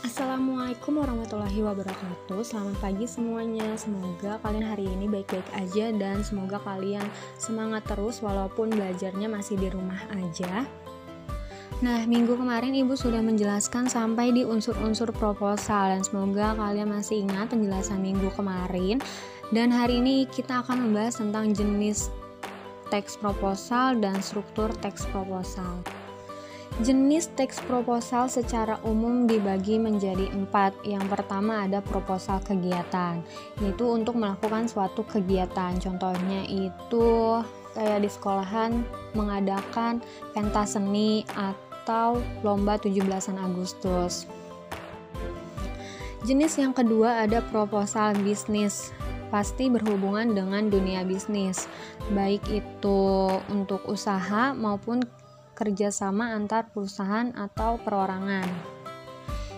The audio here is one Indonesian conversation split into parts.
Assalamualaikum warahmatullahi wabarakatuh. Selamat pagi semuanya. Semoga kalian hari ini baik-baik aja dan semoga kalian semangat terus walaupun belajarnya masih di rumah aja. Nah, minggu kemarin Ibu sudah menjelaskan sampai di unsur-unsur proposal dan semoga kalian masih ingat penjelasan minggu kemarin. Dan hari ini kita akan membahas tentang jenis teks proposal dan struktur teks proposal. Jenis teks proposal secara umum dibagi menjadi 4. Yang pertama ada proposal kegiatan, yaitu untuk melakukan suatu kegiatan. Contohnya itu kayak di sekolahan mengadakan pentas seni atau lomba 17-an Agustus. Jenis yang kedua ada proposal bisnis, pasti berhubungan dengan dunia bisnis, baik itu untuk usaha maupun kerjasama antar perusahaan atau perorangan.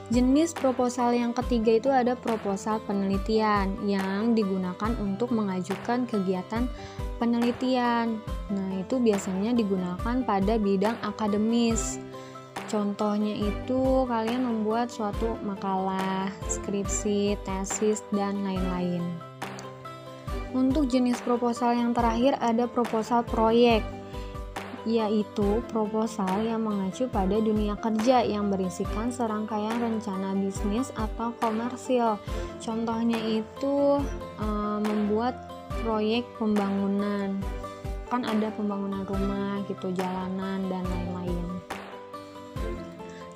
Jenis proposal yang ketiga itu ada proposal penelitian yang digunakan untuk mengajukan kegiatan penelitian. Nah, itu biasanya digunakan pada bidang akademis. Contohnya itu kalian membuat suatu makalah, skripsi, tesis, dan lain-lain. Untuk jenis proposal yang terakhir ada proposal proyek, yaitu proposal yang mengacu pada dunia kerja yang berisikan serangkaian rencana bisnis atau komersil. Contohnya itu membuat proyek pembangunan, kan ada pembangunan rumah gitu, jalanan dan lain-lain.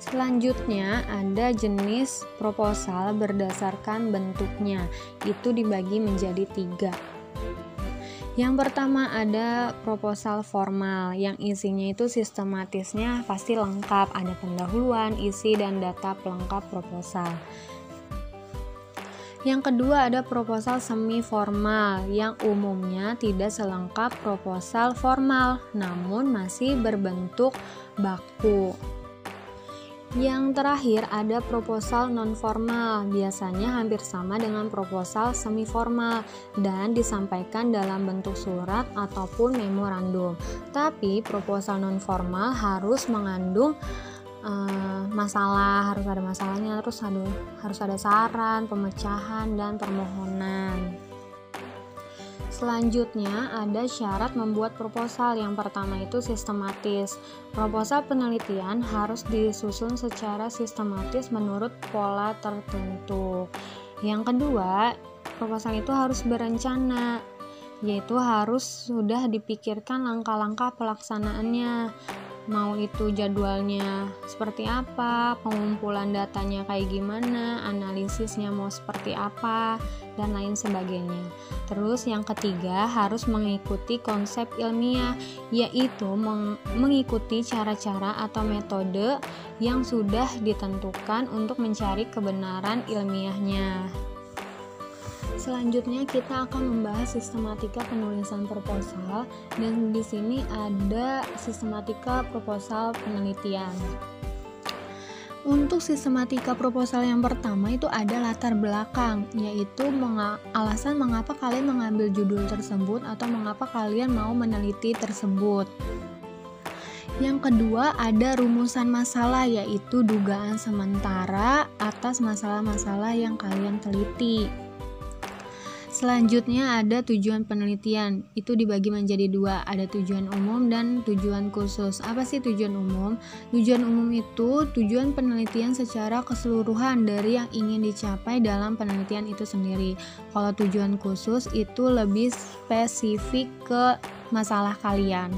Selanjutnya ada jenis proposal berdasarkan bentuknya, itu dibagi menjadi 3. Yang pertama ada proposal formal yang isinya itu sistematisnya pasti lengkap, ada pendahuluan, isi, dan data pelengkap proposal. Yang kedua ada proposal semi formal yang umumnya tidak selengkap proposal formal namun masih berbentuk baku. Yang terakhir ada proposal non-formal, biasanya hampir sama dengan proposal semi-formal dan disampaikan dalam bentuk surat ataupun memorandum. Tapi proposal non-formal harus mengandung masalah, harus ada masalahnya, terus harus ada saran, pemecahan, dan permohonan. Selanjutnya ada syarat membuat proposal. Yang pertama itu sistematis. Proposal penelitian harus disusun secara sistematis menurut pola tertentu. Yang kedua, proposal itu harus berencana, yaitu harus sudah dipikirkan langkah-langkah pelaksanaannya. Mau itu jadwalnya seperti apa, pengumpulan datanya kayak gimana, analisisnya mau seperti apa, dan lain sebagainya. Terus yang ketiga harus mengikuti konsep ilmiah, yaitu mengikuti cara-cara atau metode yang sudah ditentukan untuk mencari kebenaran ilmiahnya. Selanjutnya kita akan membahas sistematika penulisan proposal dan di sini ada sistematika proposal penelitian. Untuk sistematika proposal yang pertama itu ada latar belakang, yaitu alasan mengapa kalian mengambil judul tersebut atau mengapa kalian mau meneliti tersebut. Yang kedua ada rumusan masalah, yaitu dugaan sementara atas masalah-masalah yang kalian teliti. Selanjutnya ada tujuan penelitian, itu dibagi menjadi 2, ada tujuan umum dan tujuan khusus. Apa sih tujuan umum? Tujuan umum itu tujuan penelitian secara keseluruhan dari yang ingin dicapai dalam penelitian itu sendiri. Kalau tujuan khusus itu lebih spesifik ke masalah kalian.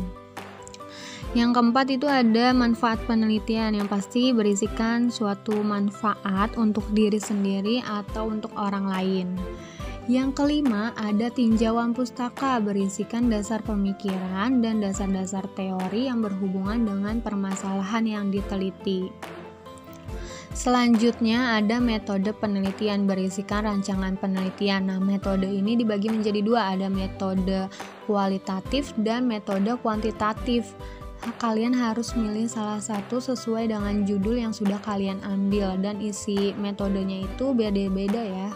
Yang keempat itu ada manfaat penelitian yang pasti berisikan suatu manfaat untuk diri sendiri atau untuk orang lain. Yang kelima ada tinjauan pustaka berisikan dasar pemikiran dan dasar-dasar teori yang berhubungan dengan permasalahan yang diteliti. Selanjutnya ada metode penelitian berisikan rancangan penelitian. Nah, metode ini dibagi menjadi 2, ada metode kualitatif dan metode kuantitatif. Kalian harus milih salah satu sesuai dengan judul yang sudah kalian ambil dan isi metodenya itu beda-beda ya.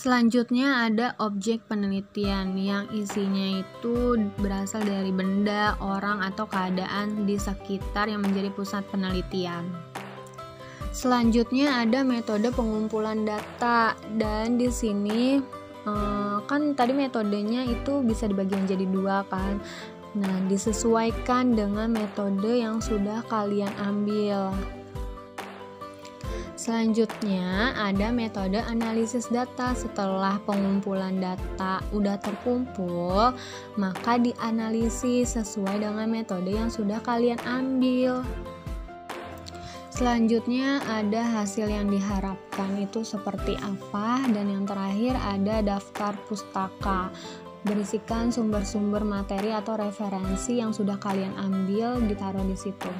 Selanjutnya ada objek penelitian yang isinya itu berasal dari benda, orang, atau keadaan di sekitar yang menjadi pusat penelitian. Selanjutnya ada metode pengumpulan data, dan di sini kan tadi metodenya itu bisa dibagi menjadi dua kan. Nah, disesuaikan dengan metode yang sudah kalian ambil. Selanjutnya ada metode analisis data. Setelah pengumpulan data udah terkumpul, maka dianalisis sesuai dengan metode yang sudah kalian ambil. Selanjutnya ada hasil yang diharapkan itu seperti apa, dan yang terakhir ada daftar pustaka. Berisikan sumber-sumber materi atau referensi yang sudah kalian ambil, ditaruh di situ.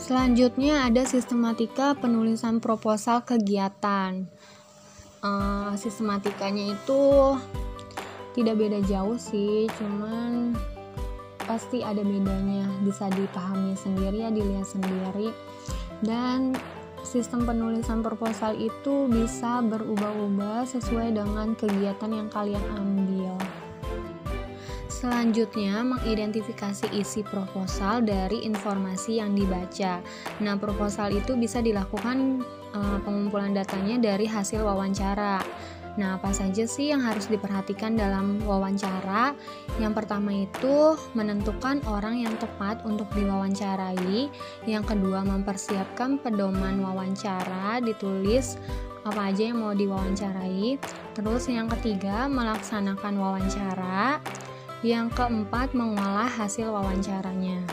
Selanjutnya ada sistematika penulisan proposal kegiatan. Sistematikanya itu tidak beda jauh sih, cuman pasti ada bedanya, bisa dipahami sendiri ya, dilihat sendiri. Dan sistem penulisan proposal itu bisa berubah-ubah sesuai dengan kegiatan yang kalian ambil. Selanjutnya, mengidentifikasi isi proposal dari informasi yang dibaca. Nah, proposal itu bisa dilakukan pengumpulan datanya dari hasil wawancara. Nah, apa saja sih yang harus diperhatikan dalam wawancara? Yang pertama itu menentukan orang yang tepat untuk diwawancarai. Yang kedua, mempersiapkan pedoman wawancara, ditulis apa aja yang mau diwawancarai. Terus yang ketiga, melaksanakan wawancara. Yang keempat, mengolah hasil wawancaranya.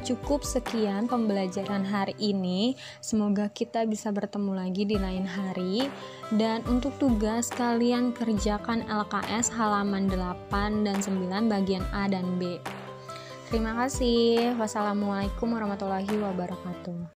Cukup sekian pembelajaran hari ini. Semoga kita bisa bertemu lagi di lain hari. Dan untuk tugas, kalian kerjakan LKS halaman 8 dan 9 bagian A dan B. Terima kasih. Wassalamualaikum warahmatullahi wabarakatuh.